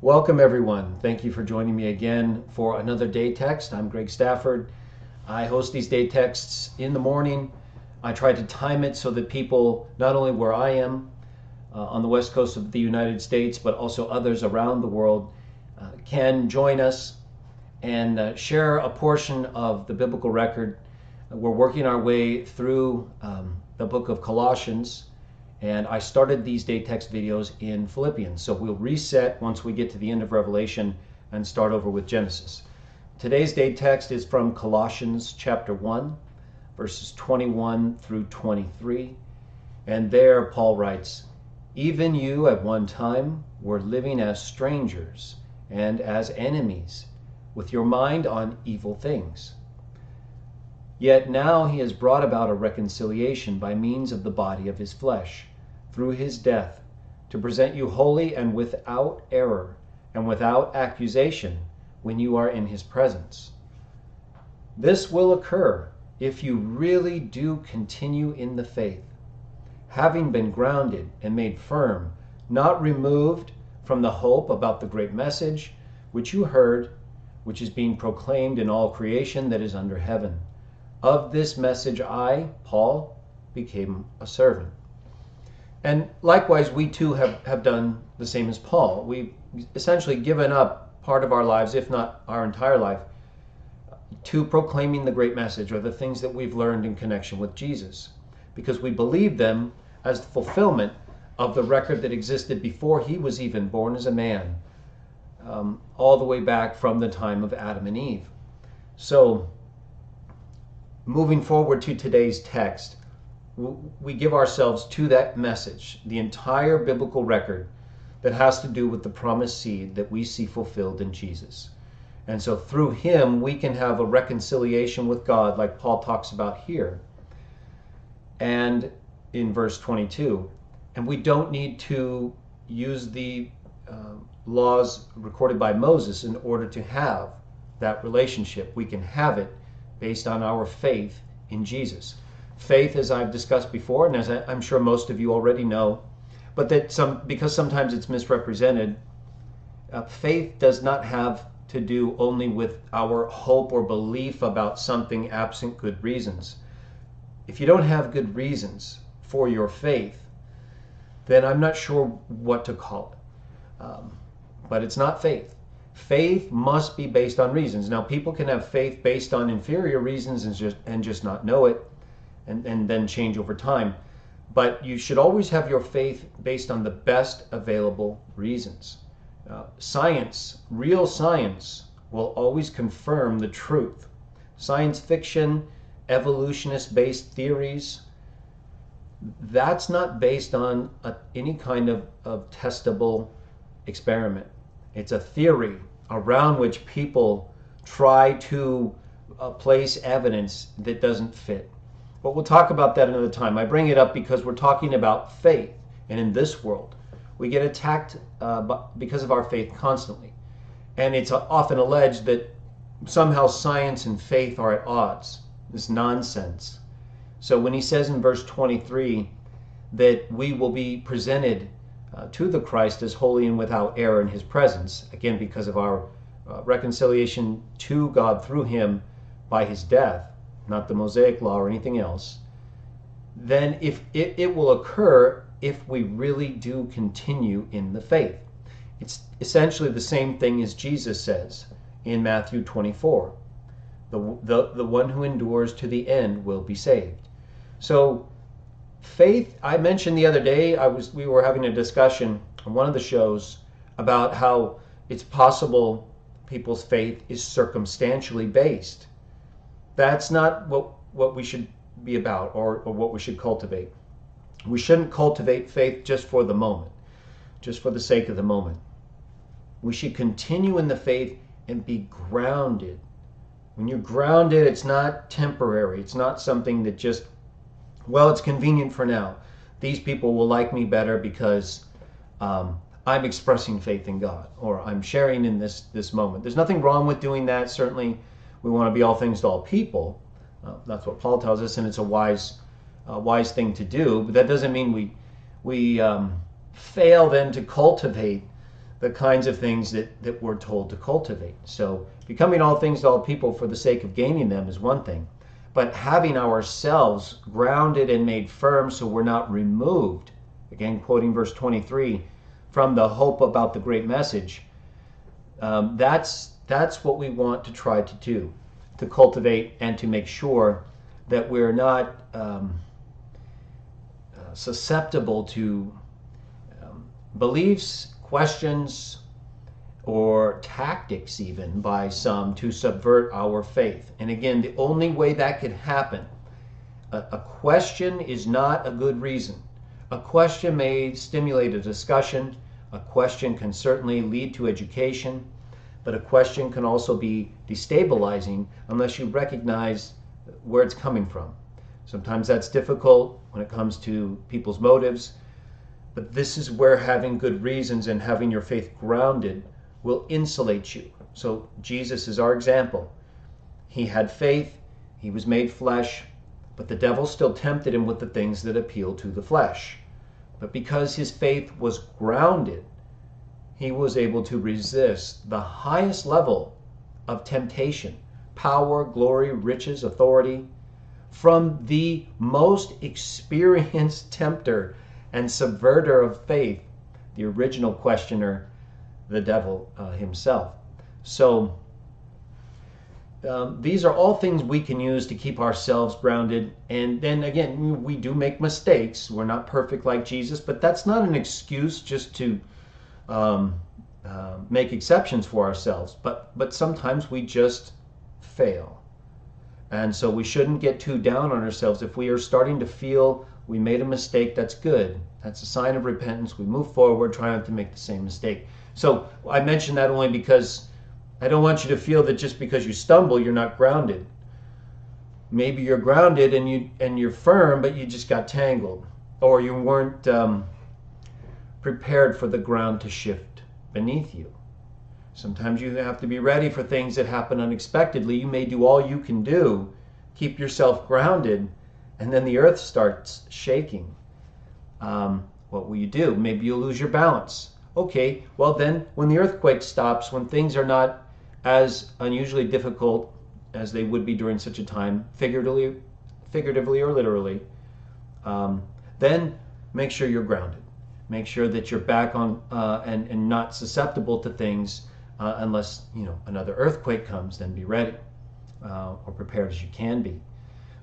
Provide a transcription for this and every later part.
Welcome everyone. Thank you for joining me again for another day text. I'm Greg Stafford. I host these day texts in the morning. I try to time it so that people, not only where I am on the west coast of the United States, but also others around the world can join us and share a portion of the biblical record. We're working our way through the book of Colossians, and I started these day text videos in Philippians. So we'll reset once we get to the end of Revelation and start over with Genesis. Today's day text is from Colossians chapter 1, verses 21 through 23. And there Paul writes, "Even you at one time were living as strangers and as enemies, with your mind on evil things. Yet now he has brought about a reconciliation by means of the body of his flesh, through his death, to present you holy and without error and without accusation when you are in his presence. This will occur if you really do continue in the faith, having been grounded and made firm, not removed from the hope about the great message which you heard, which is being proclaimed in all creation that is under heaven. Of this message I, Paul, became a servant." And likewise, we too have done the same as Paul. We've essentially given up part of our lives, if not our entire life, to proclaiming the great message or the things that we've learned in connection with Jesus, because we believe them as the fulfillment of the record that existed before he was even born as a man, all the way back from the time of Adam and Eve. So, moving forward to today's text, we give ourselves to that message, the entire biblical record that has to do with the promised seed that we see fulfilled in Jesus. And so through him, we can have a reconciliation with God, like Paul talks about here and in verse 22. And we don't need to use the laws recorded by Moses in order to have that relationship. We can have it based on our faith in Jesus. Faith, as I've discussed before, and as I'm sure most of you already know, but because sometimes it's misrepresented, faith does not have to do only with our hope or belief about something absent good reasons. If you don't have good reasons for your faith, then I'm not sure what to call it. But it's not faith. Faith must be based on reasons. Now, people can have faith based on inferior reasons and just not know it, and then change over time. But you should always have your faith based on the best available reasons. Science, real science, will always confirm the truth. Science fiction, evolutionist-based theories, that's not based on any kind of testable experiment. It's a theory around which people try to place evidence that doesn't fit. But we'll talk about that another time. I bring it up because we're talking about faith. And in this world, we get attacked because of our faith constantly. And it's often alleged that somehow science and faith are at odds. This nonsense. So when he says in verse 23 that we will be presented to the Christ as holy and without error in his presence, again because of our reconciliation to God through him by his death, not the Mosaic law or anything else, then if it will occur if we really do continue in the faith. It's essentially the same thing as Jesus says in Matthew 24. The one who endures to the end will be saved. So faith, I mentioned the other day, we were having a discussion on one of the shows about how it's possible people's faith is circumstantially based. That's not what we should be about or what we should cultivate. We shouldn't cultivate faith just for the moment, just for the sake of the moment. We should continue in the faith and be grounded. When you're grounded, it's not temporary. It's not something that just, well, it's convenient for now. These people will like me better because I'm expressing faith in God, or I'm sharing in this moment. There's nothing wrong with doing that. Certainly, we want to be all things to all people. That's what Paul tells us, and it's a wise thing to do. But that doesn't mean we fail then to cultivate the kinds of things that we're told to cultivate. So becoming all things to all people for the sake of gaining them is one thing, but having ourselves grounded and made firm so we're not removed, again quoting verse 23, from the hope about the great message, that's what we want to try to do, to cultivate and to make sure that we're not susceptible to beliefs, questions, or tactics even by some to subvert our faith. And again, the only way that could happen, a question is not a good reason. A question may stimulate a discussion. A question can certainly lead to education, but a question can also be destabilizing unless you recognize where it's coming from. Sometimes that's difficult when it comes to people's motives, but this is where having good reasons and having your faith grounded will insulate you. So Jesus is our example. He had faith, he was made flesh, but the devil still tempted him with the things that appeal to the flesh. But because his faith was grounded, he was able to resist the highest level of temptation, power, glory, riches, authority, from the most experienced tempter and subverter of faith, the original questioner, the devil himself. So these are all things we can use to keep ourselves grounded. And then again, we do make mistakes. We're not perfect like Jesus, but that's not an excuse just to make exceptions for ourselves. But sometimes we just fail. And so we shouldn't get too down on ourselves. If we are starting to feel we made a mistake, that's good. That's a sign of repentance. We move forward, try not to make the same mistake. So I mention that only because I don't want you to feel that just because you stumble, you're not grounded. Maybe you're grounded and you're firm, but you just got tangled, or you weren't prepared for the ground to shift beneath you. Sometimes you have to be ready for things that happen unexpectedly. You may do all you can do, keep yourself grounded, and then the earth starts shaking. What will you do? Maybe you'll lose your balance. Okay, well then, when the earthquake stops, when things are not as unusually difficult as they would be during such a time, figuratively or literally, then make sure you're grounded. Make sure that you're back on and not susceptible to things unless another earthquake comes. Then be ready or prepared as you can be.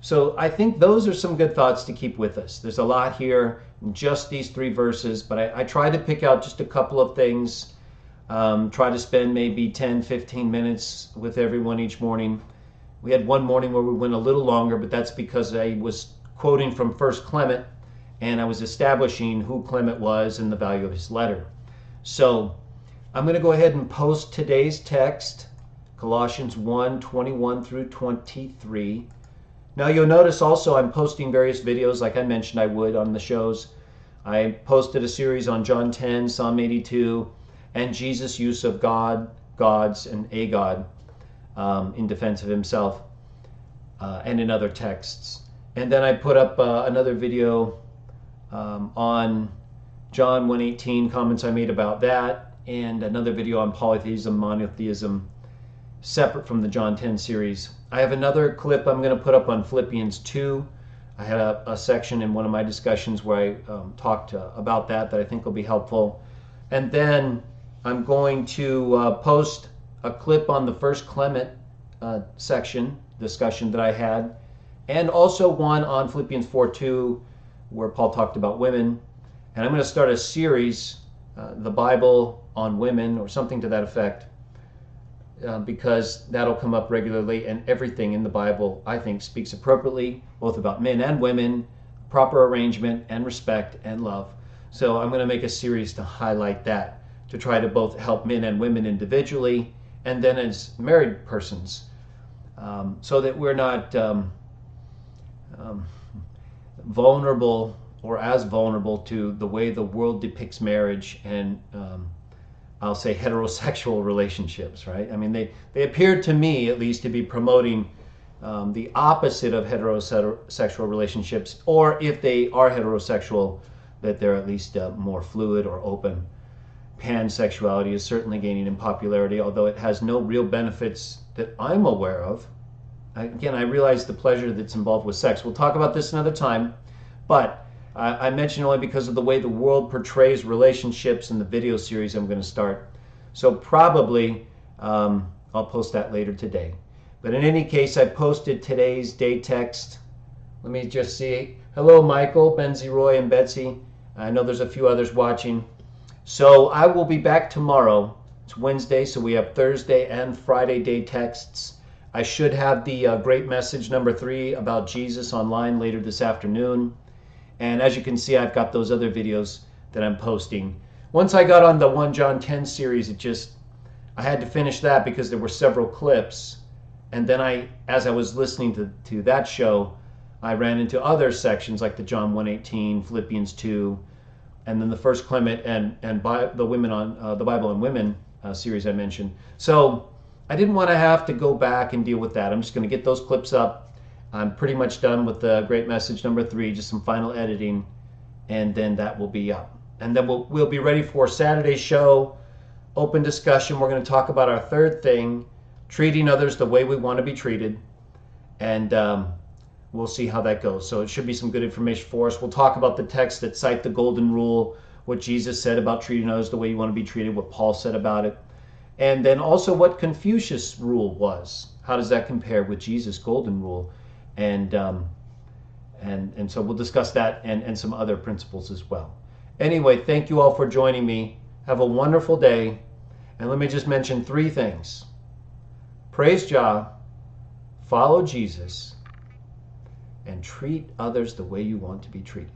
So I think those are some good thoughts to keep with us. There's a lot here in just these 3 verses, but I try to pick out just a couple of things. Try to spend maybe 10, 15 minutes with everyone each morning. We had one morning where we went a little longer, but that's because I was quoting from 1 Clement, and I was establishing who Clement was and the value of his letter. So I'm going to go ahead and post today's text, Colossians 1:21 through 23. Now you'll notice also I'm posting various videos like I mentioned I would on the shows. I posted a series on John 10, Psalm 82, and Jesus' use of God, gods, and a God in defense of himself, and in other texts. And then I put up another video on John 1:18, comments I made about that, and another video on polytheism, monotheism, separate from the John 10 series. I have another clip I'm going to put up on Philippians 2. I had a section in one of my discussions where I talked about that I think will be helpful. And then I'm going to post a clip on the 1 Clement section discussion that I had, and also one on Philippians 4:2 where Paul talked about women. And I'm going to start a series, the Bible on women, or something to that effect, because that'll come up regularly, and everything in the Bible, I think, speaks appropriately, both about men and women, proper arrangement and respect and love. So I'm going to make a series to highlight that, to try to both help men and women individually, and then as married persons, so that we're not vulnerable or as vulnerable to the way the world depicts marriage and I'll say heterosexual relationships, right? I mean, they appear to me, at least, to be promoting the opposite of heterosexual relationships, or if they are heterosexual, that they're at least more fluid or open. pansexuality is certainly gaining in popularity, although it has no real benefits that I'm aware of. Again, I realize the pleasure that's involved with sex. We'll talk about this another time, but I mention only because of the way the world portrays relationships in the video series I'm going to start. So probably I'll post that later today. But in any case, I posted today's day text. Let me just see. Hello, Michael, Benzie, Roy, and Betsy. I know there's a few others watching. So I will be back tomorrow. It's Wednesday, so we have Thursday and Friday day texts. I should have the great message number 3 about Jesus online later this afternoon. And as you can see, I've got those other videos that I'm posting. Once I got on the 1 John 10 series, I had to finish that because there were several clips. And then as I was listening to that show, I ran into other sections like the John 1:18, Philippians 2, and then the First Clement and the women on the Bible and Women series I mentioned. So I didn't want to have to go back and deal with that. I'm just going to get those clips up. I'm pretty much done with the great message number 3, just some final editing, and then that will be up. And then we'll be ready for Saturday's show, open discussion. We're going to talk about our third thing, treating others the way we want to be treated, and we'll see how that goes. So it should be some good information for us. We'll talk about the texts that cite the golden rule, what Jesus said about treating others the way you want to be treated, what Paul said about it, and then also what Confucius' rule was. How does that compare with Jesus' golden rule? And so we'll discuss that and some other principles as well. Anyway, thank you all for joining me. Have a wonderful day. And let me just mention 3 things. Praise Jah, follow Jesus, and treat others the way you want to be treated.